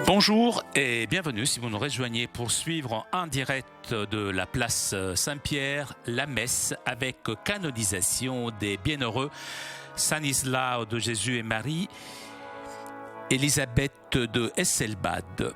Bonjour et bienvenue si vous nous rejoignez pour suivre en direct de la place Saint-Pierre la messe avec canonisation des bienheureux Stanislas de Jésus et Marie, Élisabeth de Esselbad.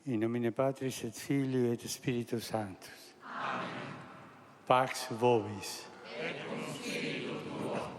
In nomine Patris et Filii et Spiritus Sanctus. Amen. Pax vobis. Et cum spiritu tuo.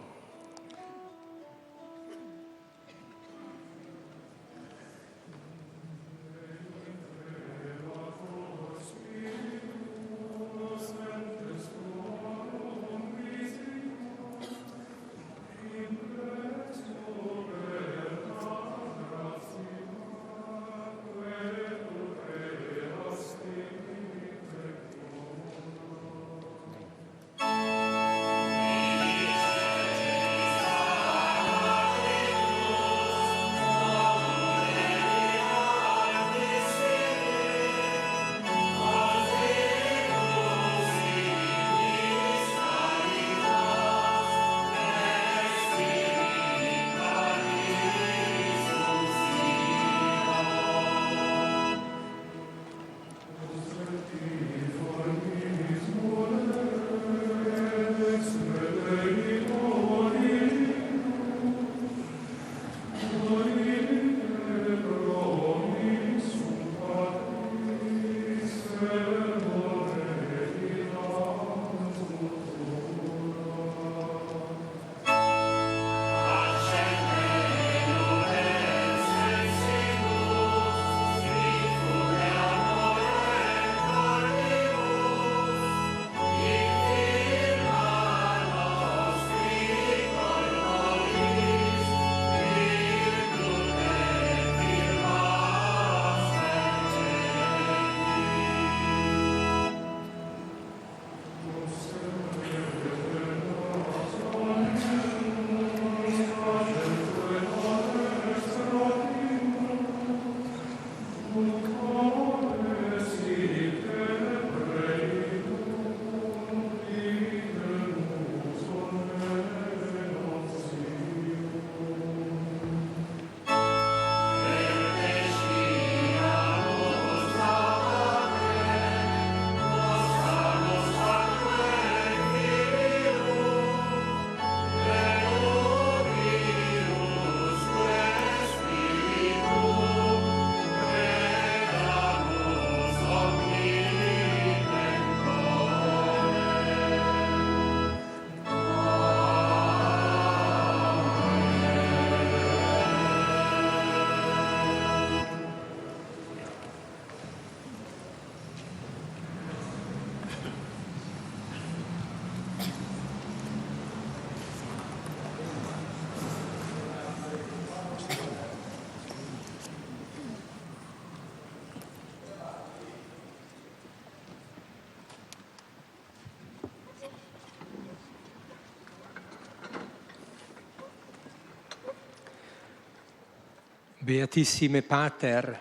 Beatissime Pater,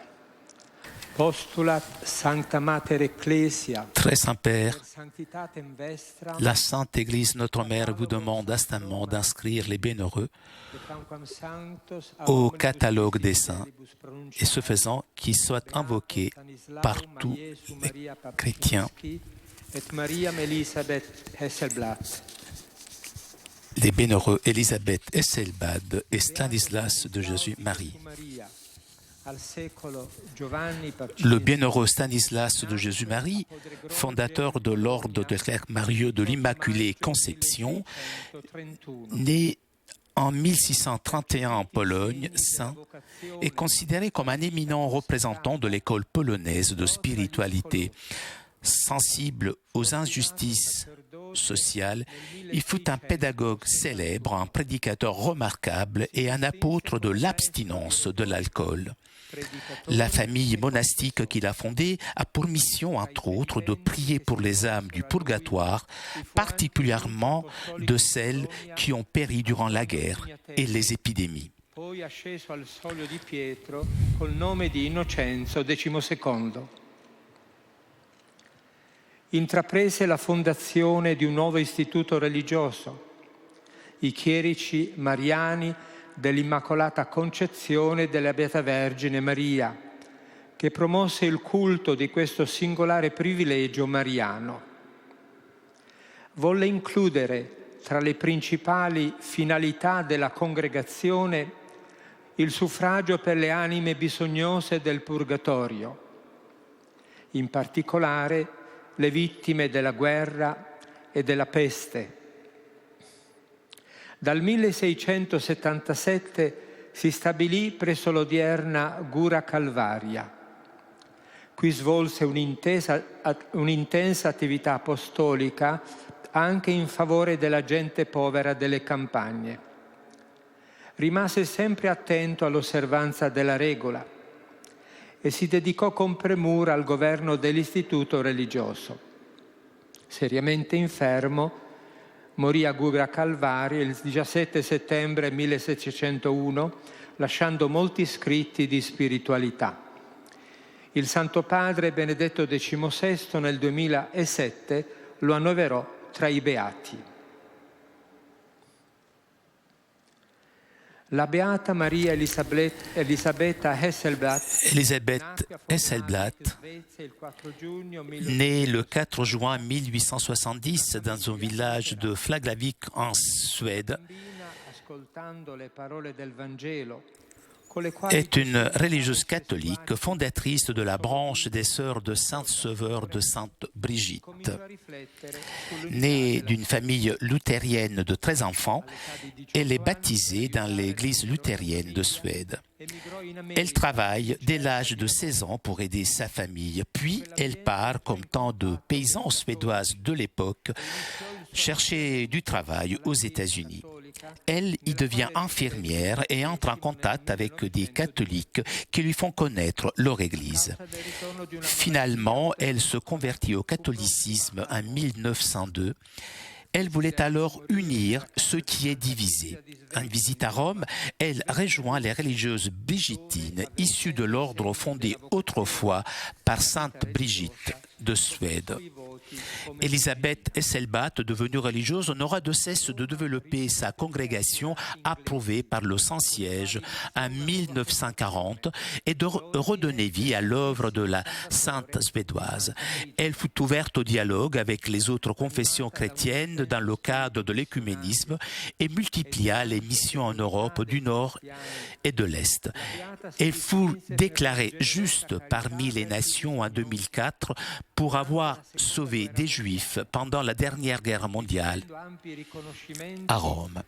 postulat Sancta Mater Ecclesia. Très Saint-Père, la Sainte Église, notre Mère, vous demande instamment d'inscrire les bienheureux au catalogue des saints, et ce faisant, qu'ils soient invoqués par tous les chrétiens. Les bienheureux Élisabeth Hesselbad et Stanislas de Jésus-Marie. Le bienheureux Stanislas de Jésus-Marie, fondateur de l'ordre des Frères Marieux de l'Immaculée Conception, né en 1631 en Pologne, saint, est considéré comme un éminent représentant de l'école polonaise de spiritualité. Sensible aux injustices sociales, il fut un pédagogue célèbre, un prédicateur remarquable et un apôtre de l'abstinence de l'alcool. La famille monastique qu'il a fondée a pour mission, entre autres, de prier pour les âmes du purgatoire, particulièrement de celles qui ont péri durant la guerre et les épidémies. Intraprese la fondazione di un nuovo istituto religioso, i chierici mariani dell'Immacolata Concezione della Beata Vergine Maria, che promosse il culto di questo singolare privilegio mariano. Volle includere tra le principali finalità della congregazione il suffragio per le anime bisognose del purgatorio, in particolare le vittime della guerra e della peste. Dal 1677 si stabilì presso l'odierna Gura Calvaria. Qui svolse un'intensa attività apostolica anche in favore della gente povera delle campagne. Rimase sempre attento all'osservanza della regola e si dedicò con premura al governo dell'istituto religioso. Seriamente infermo, morì a Gura Calvaria il 17 settembre 1701, lasciando molti scritti di spiritualità. Il Santo Padre Benedetto XVI nel 2007 lo annoverò tra i beati. La Beata Maria Elisabetta Hesselblatt, née le 4 juin 1870 dans un village de Flaglavik en Suède, est une religieuse catholique fondatrice de la branche des Sœurs de Saint-Sauveur de Sainte Brigitte. Née d'une famille luthérienne de 13 enfants, elle est baptisée dans l'église luthérienne de Suède. Elle travaille dès l'âge de 16 ans pour aider sa famille, puis elle part, comme tant de paysans suédoises de l'époque, chercher du travail aux États-Unis. Elle y devient infirmière et entre en contact avec des catholiques qui lui font connaître leur Église. Finalement, elle se convertit au catholicisme en 1902. Elle voulait alors unir ce qui est divisé. En visite à Rome, elle rejoint les religieuses brigittines issues de l'ordre fondé autrefois par Sainte Brigitte de Suède. Elisabeth Hesselblatt, devenue religieuse, n'aura de cesse de développer sa congrégation approuvée par le Saint-Siège en 1940 et de redonner vie à l'œuvre de la Sainte suédoise. Elle fut ouverte au dialogue avec les autres confessions chrétiennes dans le cadre de l'écuménisme et multiplia les missions en Europe du Nord et de l'Est. Elle fut déclarée juste parmi les nations en 2004 pour avoir sauvé des Juifs pendant la dernière guerre mondiale à Rome.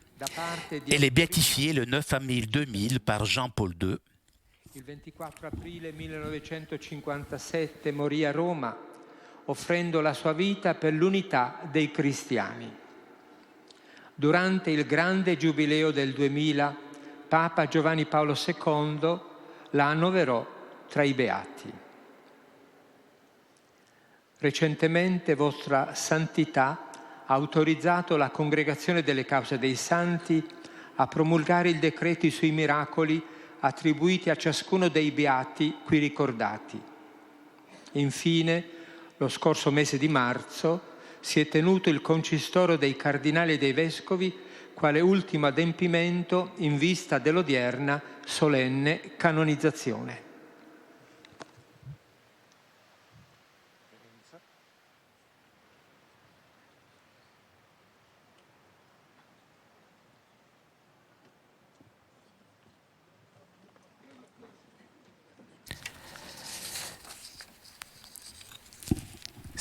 Elle est béatifiée le 9 avril 2000 par Jean-Paul II. Il 24 aprile 1957 morì a Roma, offrendo la sua vita per l'unità dei cristiani. Durante il grande giubileo del 2000, Papa Giovanni Paolo II la annoverò tra i beati. Recentemente Vostra Santità ha autorizzato la Congregazione delle Cause dei Santi a promulgare il decreto sui miracoli attribuiti a ciascuno dei beati qui ricordati. Infine, lo scorso mese di marzo si è tenuto il concistoro dei cardinali e dei vescovi quale ultimo adempimento in vista dell'odierna solenne canonizzazione.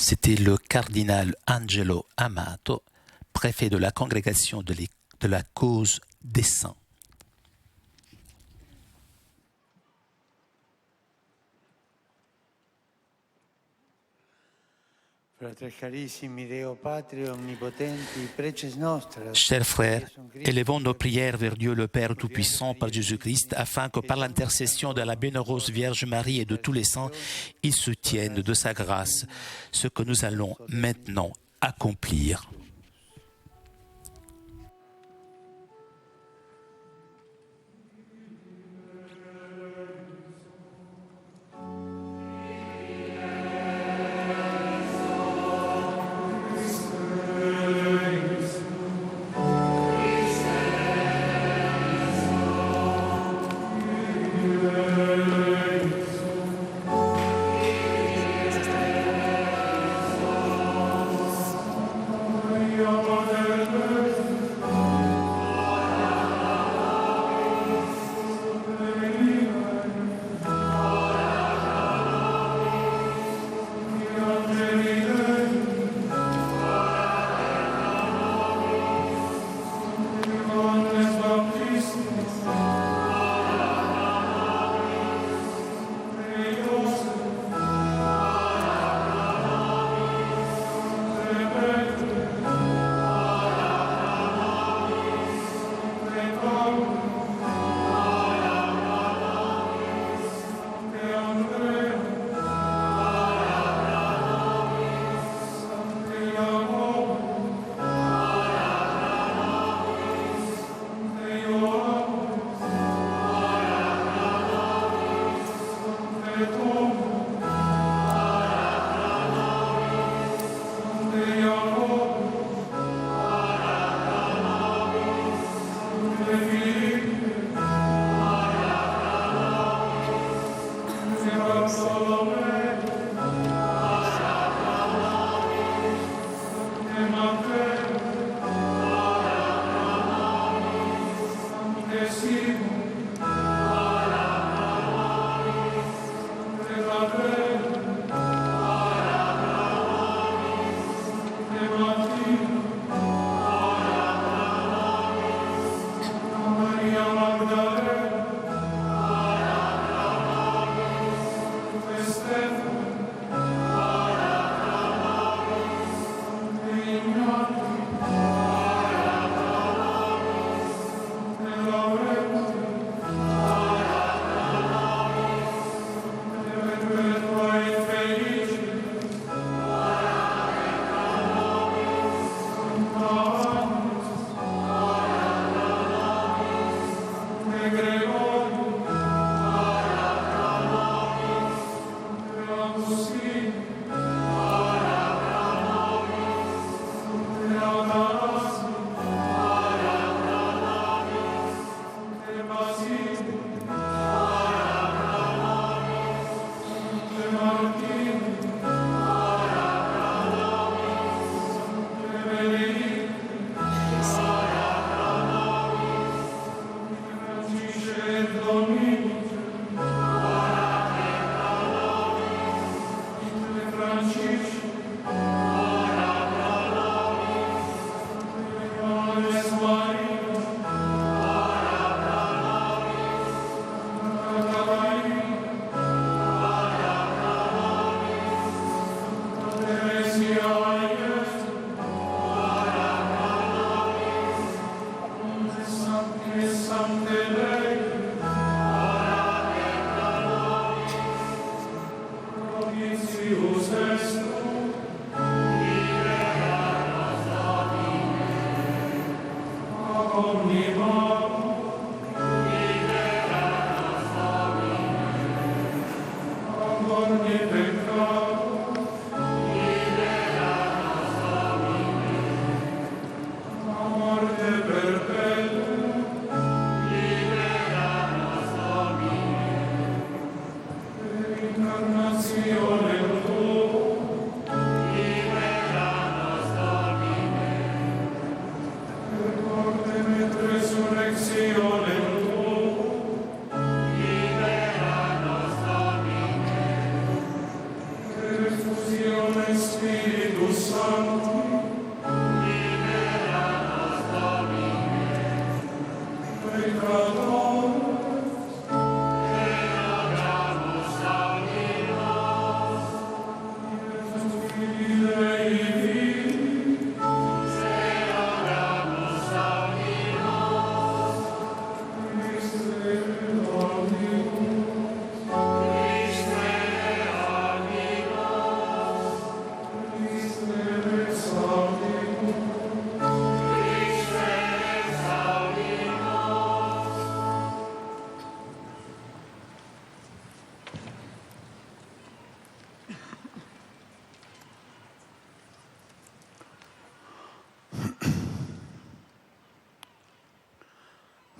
C'était le cardinal Angelo Amato, préfet de la congrégation de la cause des saints. Chers frères, élevons nos prières vers Dieu le Père Tout-Puissant par Jésus-Christ, afin que par l'intercession de la bienheureuse Vierge Marie et de tous les saints, il soutienne de sa grâce ce que nous allons maintenant accomplir.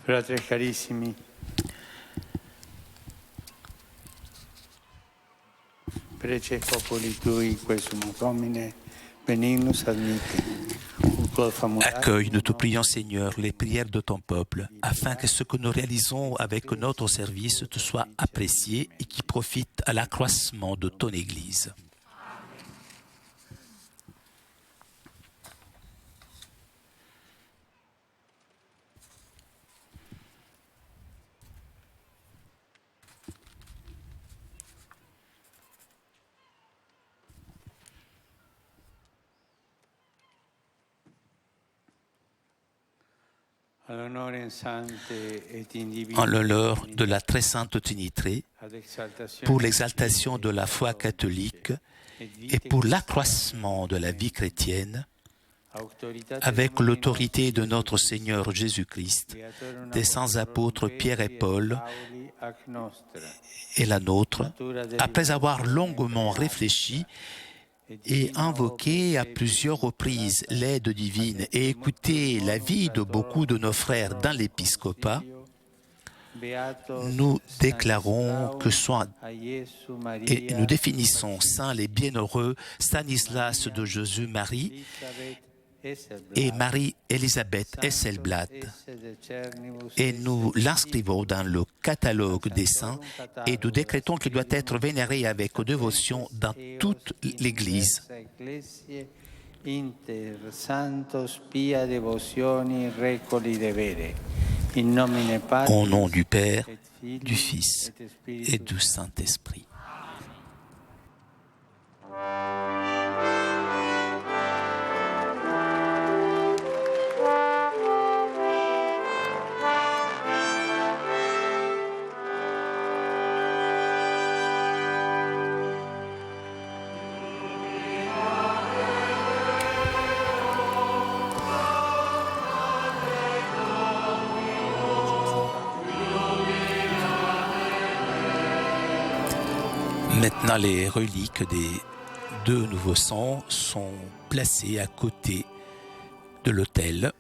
Fratelli carissimi, prece populi tui quesum Domine, benignus admitte. Accueille, nous te prions Seigneur, les prières de ton peuple, afin que ce que nous réalisons avec notre service te soit apprécié et qui profite à l'accroissement de ton Église. En l'honneur de la très sainte Trinité, pour l'exaltation de la foi catholique et pour l'accroissement de la vie chrétienne, avec l'autorité de notre Seigneur Jésus-Christ, des saints apôtres Pierre et Paul et la nôtre, après avoir longuement réfléchi et invoqué à plusieurs reprises l'aide divine et écouté l'avis de beaucoup de nos frères dans l'épiscopat, nous déclarons que soit et nous définissons saints les bienheureux Stanislas de Jésus-Marie et Marie-Élisabeth Esselblad, et nous l'inscrivons dans le catalogue des saints et nous décrétons qu'il doit être vénéré avec dévotion dans toute l'Église. Au nom du Père, du Fils et du Saint-Esprit. Maintenant, les reliques des deux nouveaux saints sont placées à côté de l'autel.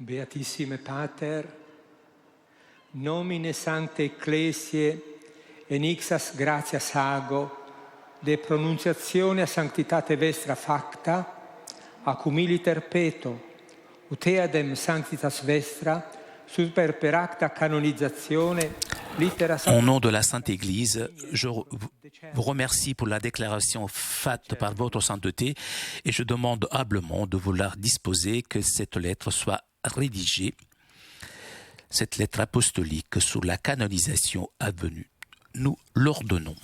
Beatissime Pater, nomine sancte ecclesiae enixas gratias ago, de pronunciatione a sanctitate vestra facta, ac humiliter peto, ut eadem sanctitas vestra, super per acta canonizzatione, litera. Au nom de la Sainte Église, je vous remercie pour la déclaration faite par votre sainteté et je demande humblement de vouloir disposer que cette lettre soit rédigée, cette lettre apostolique sur la canonisation advenue. Nous l'ordonnons.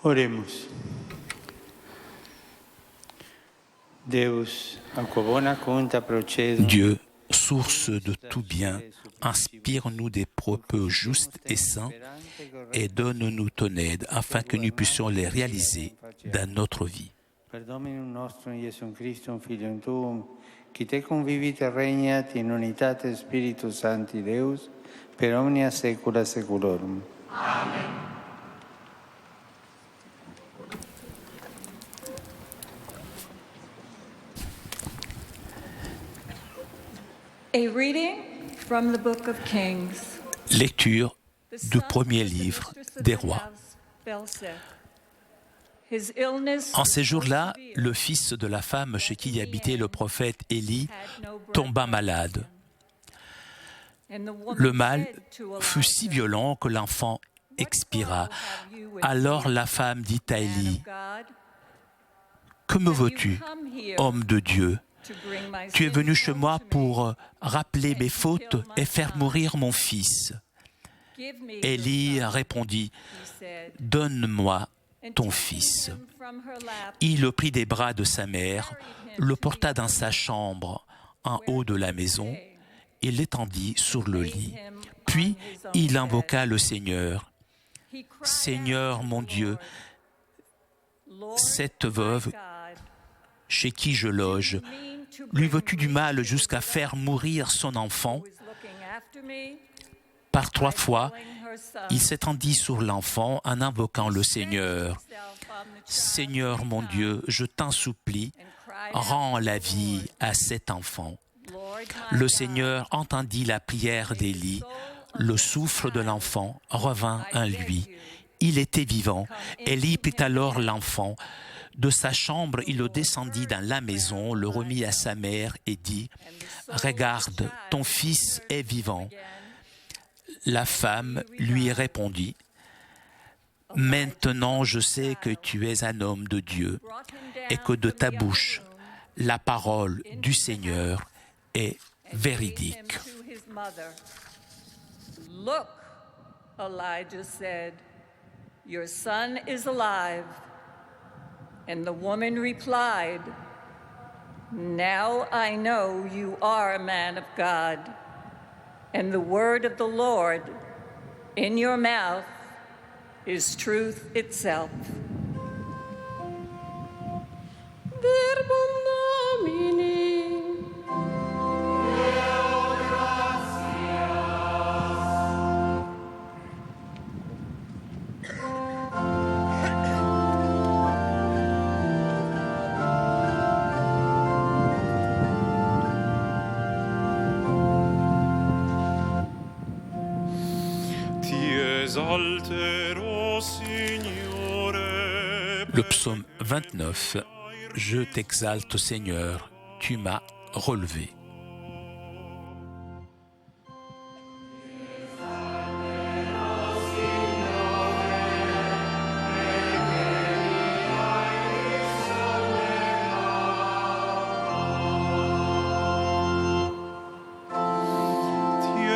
Oremus. Deus, a quo bona conta procedo. Dieu, source de tout bien, inspire-nous des propos justes et saints et donne-nous ton aide afin que nous puissions les réaliser dans notre vie. Per Dominum nostrum Iesum Christum, Filium Tuum, qui te convivit et regnat in unitate Spiritus Sancti Deus, per omnia saecula saeculorum. Amen. A reading from the Book of Kings. Lecture du premier livre des rois. En ces jours-là, le fils de la femme chez qui habitait le prophète Élie tomba malade. Le mal fut si violent que l'enfant expira. Alors la femme dit à Élie, « Que me veux-tu, homme de Dieu ? Tu es venu chez moi pour rappeler mes fautes et faire mourir mon fils. » Élie répondit, « Donne-moi ton fils. » Il le prit des bras de sa mère, le porta dans sa chambre en haut de la maison et l'étendit sur le lit. Puis il invoqua le Seigneur. « Seigneur mon Dieu, cette veuve chez qui je loge, lui veux-tu du mal jusqu'à faire mourir son enfant ?» Par 3 fois, il s'étendit sur l'enfant en invoquant le Seigneur. « Seigneur mon Dieu, je t'en supplie, rends la vie à cet enfant. » Le Seigneur entendit la prière d'Élie. Le souffle de l'enfant revint en lui. Il était vivant. Élie prit alors l'enfant. De sa chambre, il le descendit dans la maison, le remit à sa mère et dit « Regarde, ton fils est vivant. » La femme lui répondit « Maintenant je sais que tu es un homme de Dieu et que de ta bouche, la parole du Seigneur est véridique. » Look, Elijah said, your son is alive. And the woman replied, now I know you are a man of God, and the word of the Lord in your mouth is truth itself. Verbum Domini. Le psaume 29, je t'exalte Seigneur, tu m'as relevé.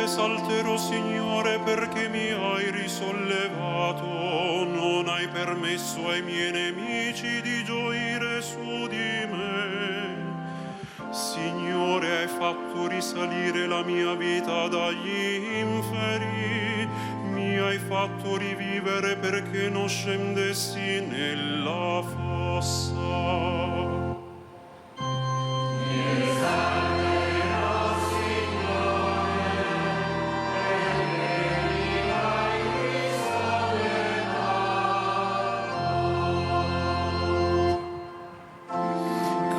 Esalterò, Signore, perché mi hai risollevato, non hai permesso ai miei nemici di gioire su di me. Signore, hai fatto risalire la mia vita dagli inferi, mi hai fatto rivivere perché non scendessi nella fossa.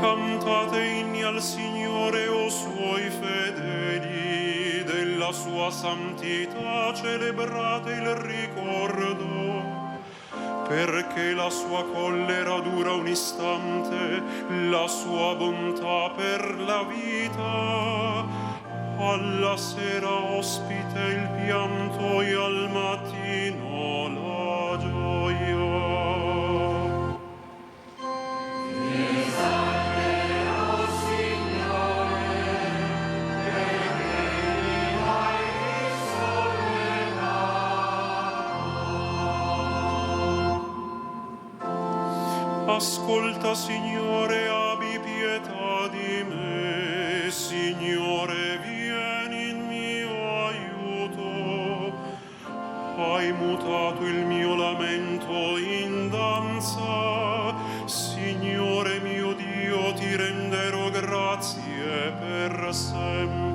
Cantate inni al Signore, o suoi fedeli, della sua santità celebrate il ricordo, perché la sua collera dura un istante, la sua bontà per la vita. Alla sera ospite il pianto e al mattino la gioia. Ascolta, Signore, abbi pietà di me. Signore, vieni in mio aiuto. Hai mutato il mio lamento in danza. Signore mio Dio, ti renderò grazie per sempre.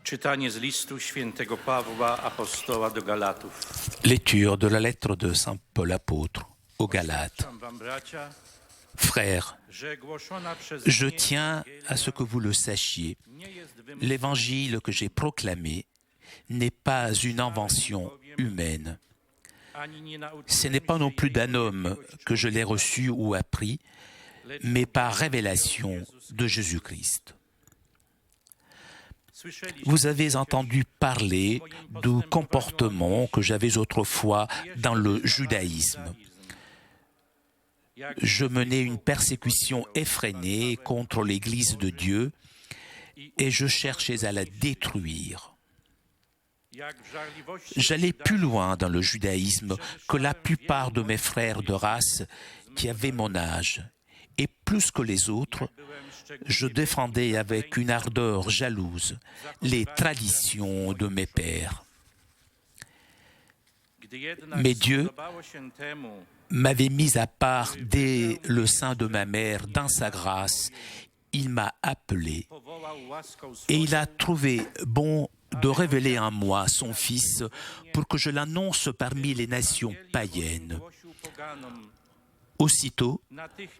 Czytanie z listu świętego Pawła, apostoła do Galatów. Lecture de la lettre de Saint Paul apôtre aux Galates. Frères, je tiens à ce que vous le sachiez. L'évangile que j'ai proclamé n'est pas une invention humaine. Ce n'est pas non plus d'un homme que je l'ai reçu ou appris, mais par révélation de Jésus-Christ. Vous avez entendu parler du comportement que j'avais autrefois dans le judaïsme. Je menais une persécution effrénée contre l'Église de Dieu et je cherchais à la détruire. J'allais plus loin dans le judaïsme que la plupart de mes frères de race qui avaient mon âge. Et plus que les autres, je défendais avec une ardeur jalouse les traditions de mes pères. Mais Dieu m'avait mis à part dès le sein de ma mère dans sa grâce. Il m'a appelé et il a trouvé bon de révéler en moi son Fils pour que je l'annonce parmi les nations païennes. Aussitôt,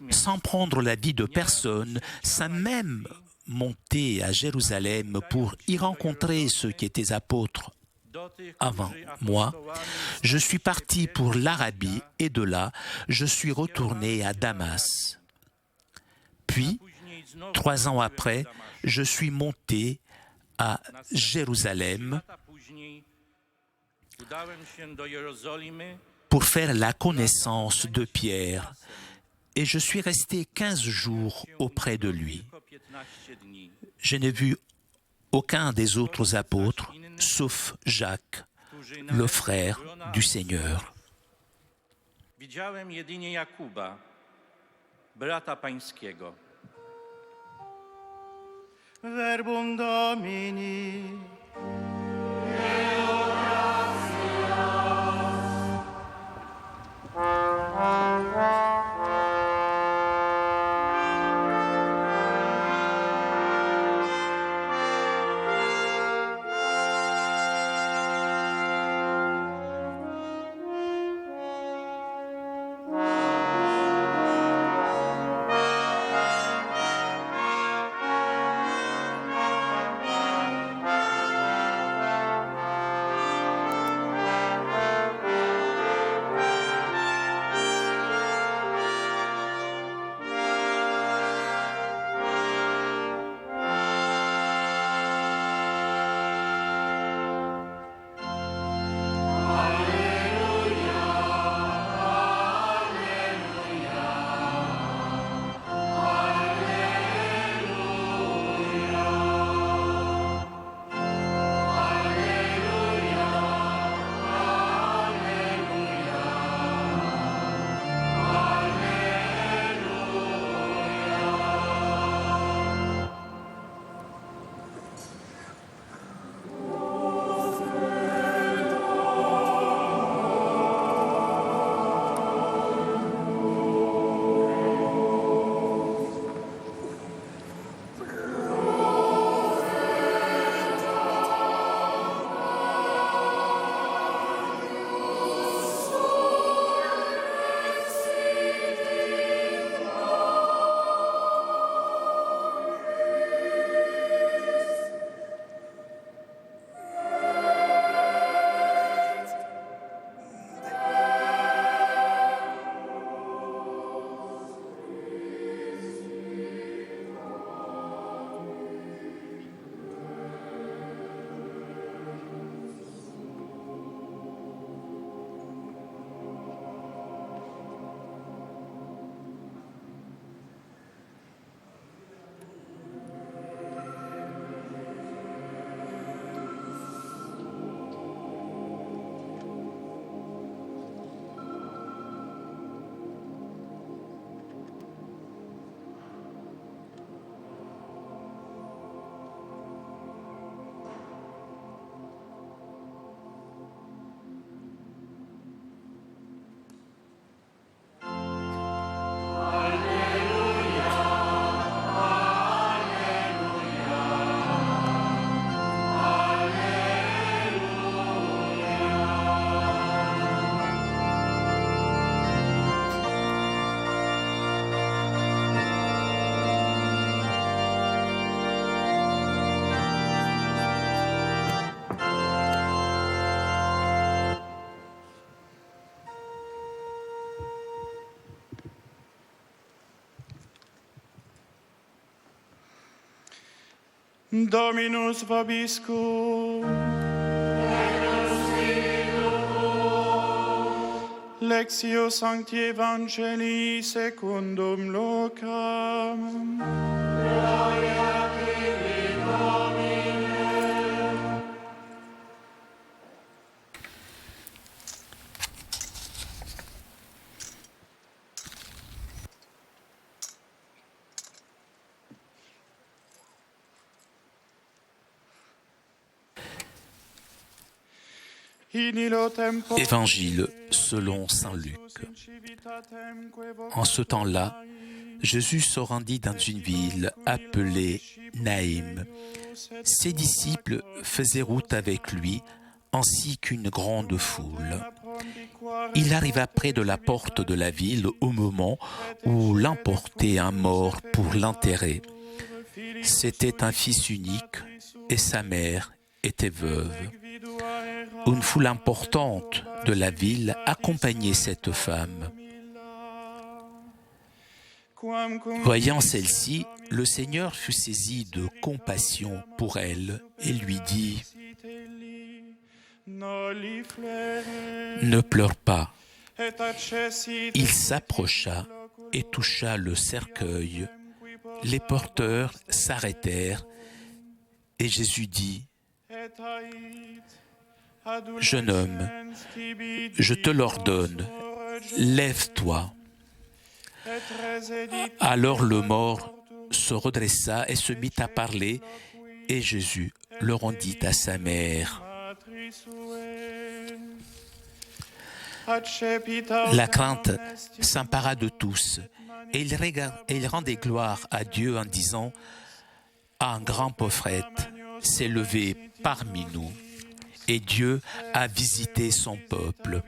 sans prendre l'avis de personne, sans même monter à Jérusalem pour y rencontrer ceux qui étaient apôtres avant moi, je suis parti pour l'Arabie et de là, je suis retourné à Damas. Puis, 3 ans après, je suis monté à Jérusalem pour faire la connaissance de Pierre et je suis resté 15 jours auprès de lui. Je n'ai vu aucun des autres apôtres, sauf Jacques, le frère du Seigneur. Widziałem jedynie Jakuba, brata pańskiego. Verbum Domini. Dominus vobiscum. Lectio Sancti Evangelii secundum Lucam. Gloria Tibi, Domine. Évangile selon saint Luc. En ce temps-là, Jésus se rendit dans une ville appelée Naïm. Ses disciples faisaient route avec lui, ainsi qu'une grande foule. Il arriva près de la porte de la ville au moment où l'on portait un mort pour l'enterrer. C'était un fils unique et sa mère était veuve. Une foule importante de la ville accompagnait cette femme. Voyant celle-ci, le Seigneur fut saisi de compassion pour elle et lui dit : « Ne pleure pas. » Il s'approcha et toucha le cercueil. Les porteurs s'arrêtèrent et Jésus dit : « Jeune homme, je te l'ordonne, lève-toi. » Alors le mort se redressa et se mit à parler, et Jésus le rendit à sa mère. La crainte s'empara de tous, et ils rendaient gloire à Dieu en disant : « Un grand prophète s'est levé parmi nous, et Dieu a visité son peuple. »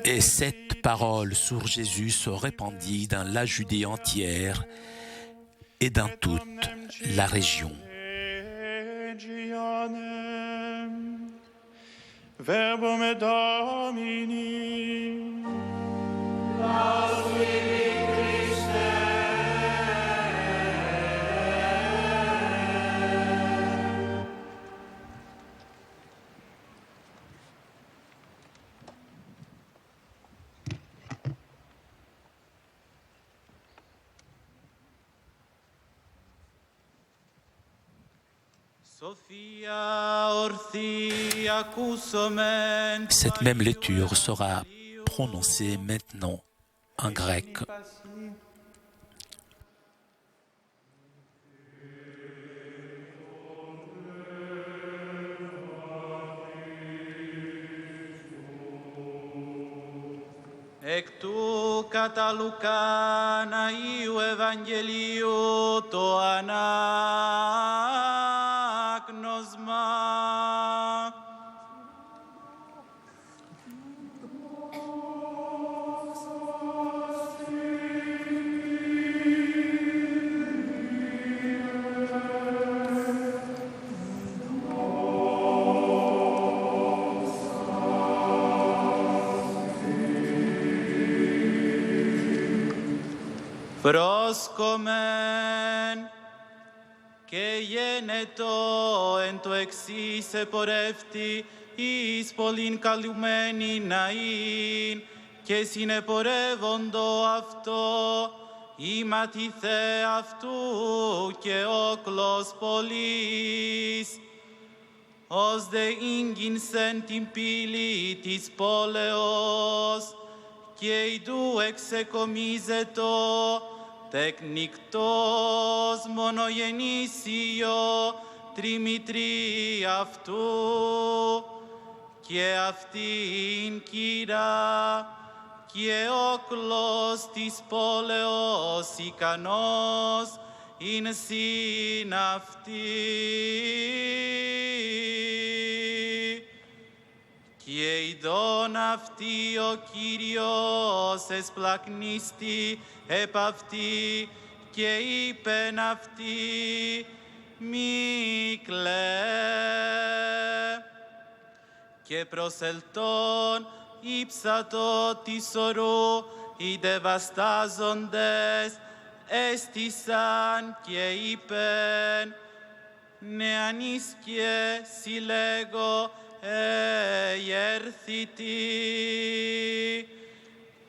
Et cette parole sur Jésus se répandit dans la Judée entière et dans toute la région. Verbum Domini. Cette même lecture sera prononcée maintenant en grec. Εκ του κατά Λουκάν Αγίου Ευαγγελίου το ανάγνωσμα. Πρόσκομεν και γένετο εν το εξής επορεύτη εις πολλήν καλουμένη ναήν και συνεπορεύοντο αυτό ηματιθέ αυτού και όκλος πολλής ως δε ήγγινσεν την πύλη της πόλεως και ηδού εξεκομίζετο τεκνικτός μονογεννήσιο τριμητρή αυτού και αυτήν κύρα και όκλος της πόλεως ικανός ειν συν αυτή. Και ειδών αυτή ο Κύριος εσπλακνίστη επ' αυτή και είπεν αυτή μη κλαί. Και προσελτών ύψατο της ορού οι δεβαστάζοντες έστησαν και είπεν, νεανής και συλλέγω έρθητη.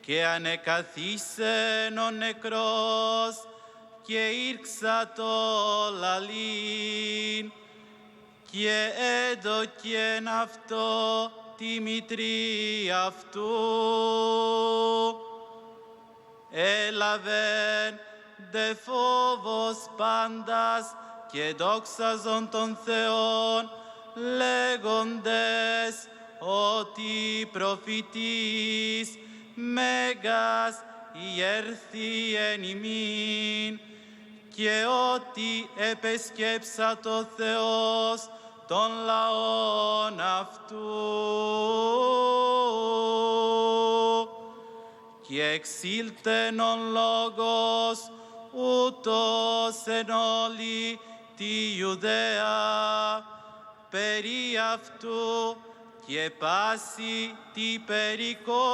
Και ανεκαθίσεν ο νεκρός και ήρξα το λαλήν και έντοκεν αυτό τη μητρή αυτού. Έλαβεν δε φόβος πάντας και δόξαζον τον Θεόν, λέγοντες ότι προφητής μέγας ιέρθη εν ημίν και ότι επεσκέψα το Θεός των λαών αυτού. Και εξήλθεν ο λόγος ούτως εν όλη τη Ιουδαία περί αυτού και πάση τη περικό.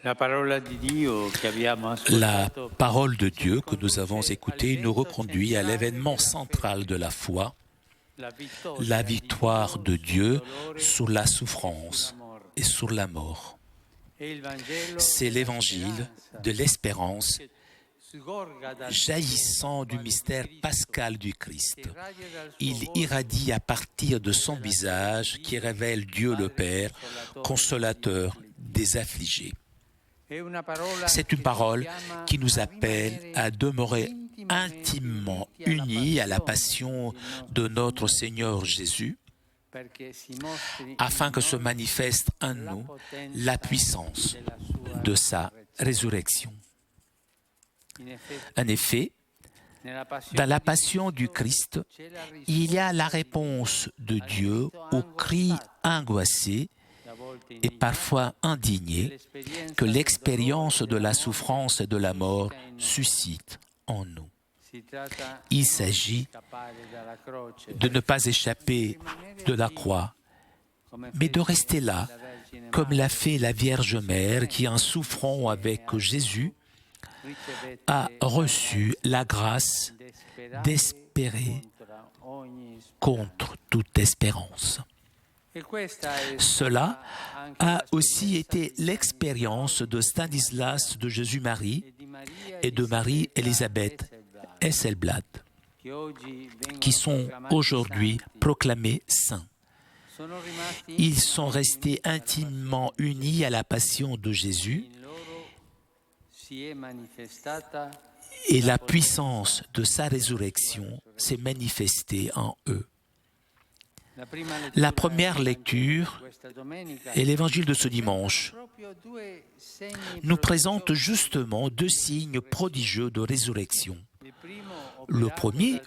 La parole de Dieu que nous avons écoutée nous reconduit à l'événement central de la foi, la victoire de Dieu sur la souffrance et sur la mort. C'est l'évangile de l'espérance jaillissant du mystère pascal du Christ. Il irradie à partir de son visage qui révèle Dieu le Père, consolateur des affligés. C'est une parole qui nous appelle à demeurer intimement unis à la passion de notre Seigneur Jésus, afin que se manifeste en nous la puissance de sa résurrection. En effet, dans la passion du Christ, il y a la réponse de Dieu aux cris angoissés et parfois indignés que l'expérience de la souffrance et de la mort suscite en nous. Il s'agit de ne pas échapper de la croix, mais de rester là, comme l'a fait la Vierge Mère qui, en souffrant avec Jésus, a reçu la grâce d'espérer contre toute espérance. Cela a aussi été l'expérience de Stanislas de Jésus-Marie et de Marie-Élisabeth Hesselblad, qui sont aujourd'hui proclamés saints. Ils sont restés intimement unis à la passion de Jésus et la puissance de sa résurrection s'est manifestée en eux. La première lecture et l'évangile de ce dimanche nous présente justement deux signes prodigieux de résurrection. Le premier,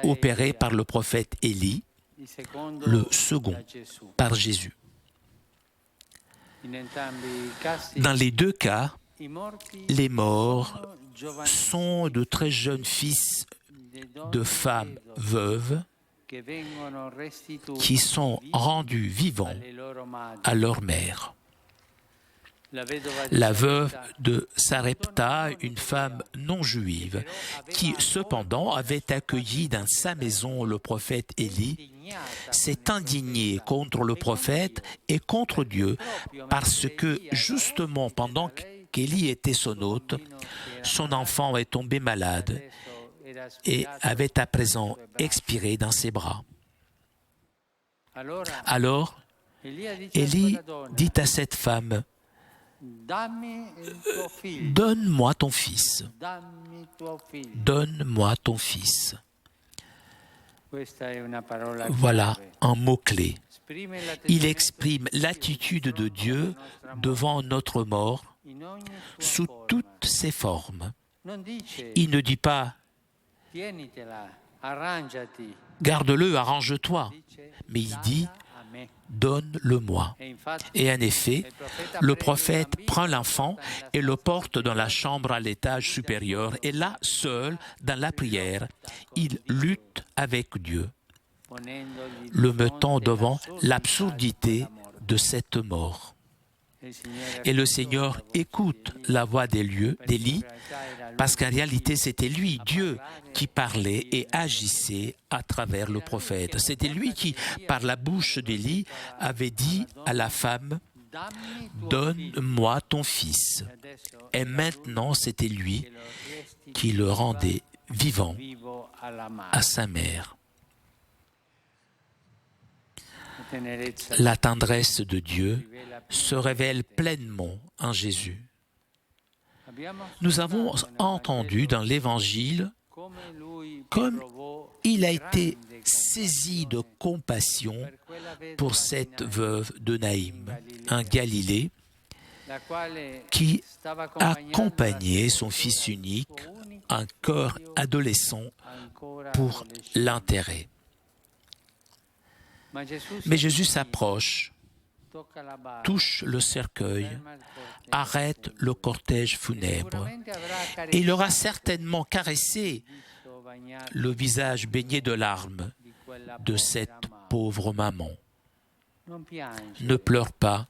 opéré par le prophète Élie, le second, par Jésus. Dans les deux cas, les morts sont de très jeunes fils de femmes veuves qui sont rendus vivants à leur mère. La veuve de Sarepta, une femme non juive, qui cependant avait accueilli dans sa maison le prophète Élie, s'est indignée contre le prophète et contre Dieu parce que justement pendant qu'Élie était son hôte, son enfant est tombé malade et avait à présent expiré dans ses bras. Alors, Élie dit à cette femme, « Donne-moi ton fils. Donne-moi ton fils. » Voilà un mot-clé. Il exprime l'attitude de Dieu devant notre mort sous toutes ses formes. Il ne dit pas « Garde-le, arrange-toi », mais il dit « Donne-le-moi ». Et en effet, le prophète prend l'enfant et le porte dans la chambre à l'étage supérieur. Et là, seul, dans la prière, il lutte avec Dieu, le mettant devant l'absurdité de cette mort. Et le Seigneur écoute la voix d'Élie, parce qu'en réalité, c'était lui, Dieu, qui parlait et agissait à travers le prophète. C'était lui qui, par la bouche d'Élie, avait dit à la femme, « Donne-moi ton fils ». Et maintenant, c'était lui qui le rendait vivant à sa mère. La tendresse de Dieu se révèle pleinement en Jésus. Nous avons entendu dans l'Évangile comme il a été saisi de compassion pour cette veuve de Naïm, en Galilée, qui accompagnait son fils unique, encore adolescent, pour l'enterrer. Mais Jésus s'approche, touche le cercueil, arrête le cortège funèbre. Et il aura certainement caressé le visage baigné de larmes de cette pauvre maman. « Ne pleure pas »,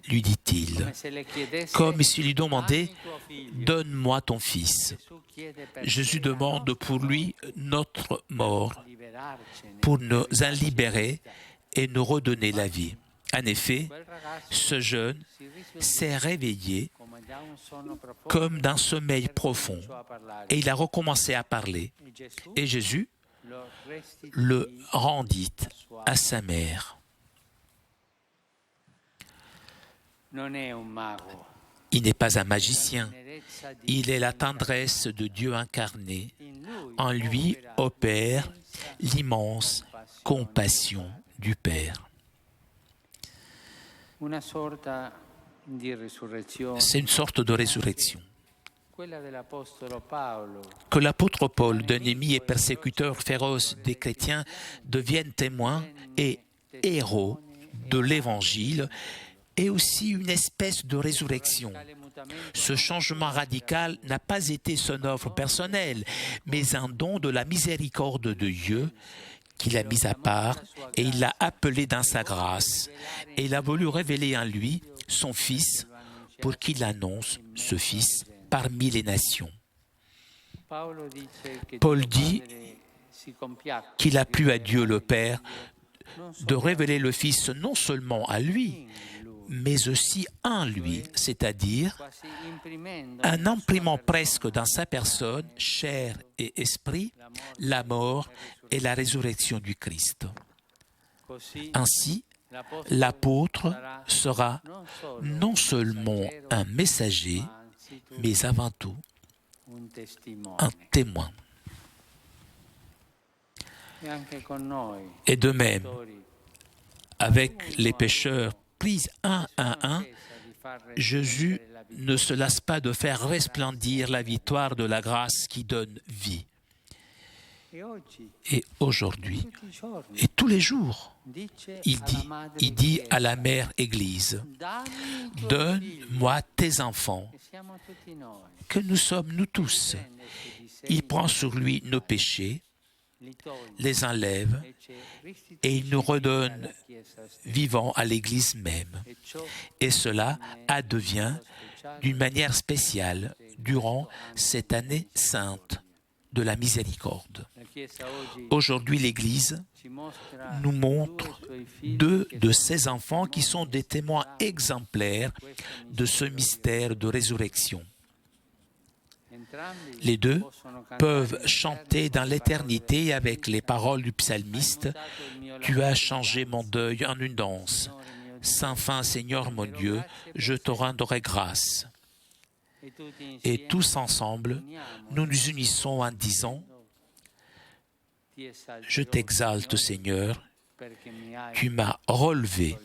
lui dit-il, comme s'il lui demandait « Donne-moi ton fils ». Jésus demande pour lui notre mort, pour nous en libérer et nous redonner la vie. En effet, ce jeune s'est réveillé comme d'un sommeil profond et il a recommencé à parler. Et Jésus le rendit à sa mère. Il n'est pas un magicien, il est la tendresse de Dieu incarné. En lui opère l'immense compassion du Père. C'est une sorte de résurrection que l'apôtre Paul, d'un ennemi et persécuteur féroce des chrétiens, devienne témoin et héros de l'Évangile, et aussi une espèce de résurrection Ce changement radical n'a pas été son œuvre personnelle, mais un don de la miséricorde de Dieu qu'il a mis à part et il l'a appelé dans sa grâce. Et il a voulu révéler en lui son Fils pour qu'il annonce ce Fils parmi les nations. Paul dit qu'il a plu à Dieu le Père de révéler le Fils non seulement à lui, mais aussi en lui, c'est-à-dire en imprimant presque dans sa personne, chair et esprit, la mort et la résurrection du Christ. Ainsi, l'apôtre sera non seulement un messager, mais avant tout un témoin. Et de même, avec les pécheurs pris un à un, Jésus ne se lasse pas de faire resplendir la victoire de la grâce qui donne vie. Et aujourd'hui, et tous les jours, il dit à la Mère Église, « Donne-moi tes enfants, que nous sommes nous tous. » Il prend sur lui nos péchés, les enlève et il nous redonne vivants à l'Église même. Et cela advient d'une manière spéciale durant cette année sainte de la miséricorde. Aujourd'hui, l'Église nous montre deux de ces enfants qui sont des témoins exemplaires de ce mystère de résurrection. Les deux peuvent chanter dans l'éternité avec les paroles du psalmiste « Tu as changé mon deuil en une danse. Sans fin, Seigneur mon Dieu, je te rendrai grâce. » Et tous ensemble, nous nous unissons en disant « Je t'exalte, Seigneur, tu m'as relevé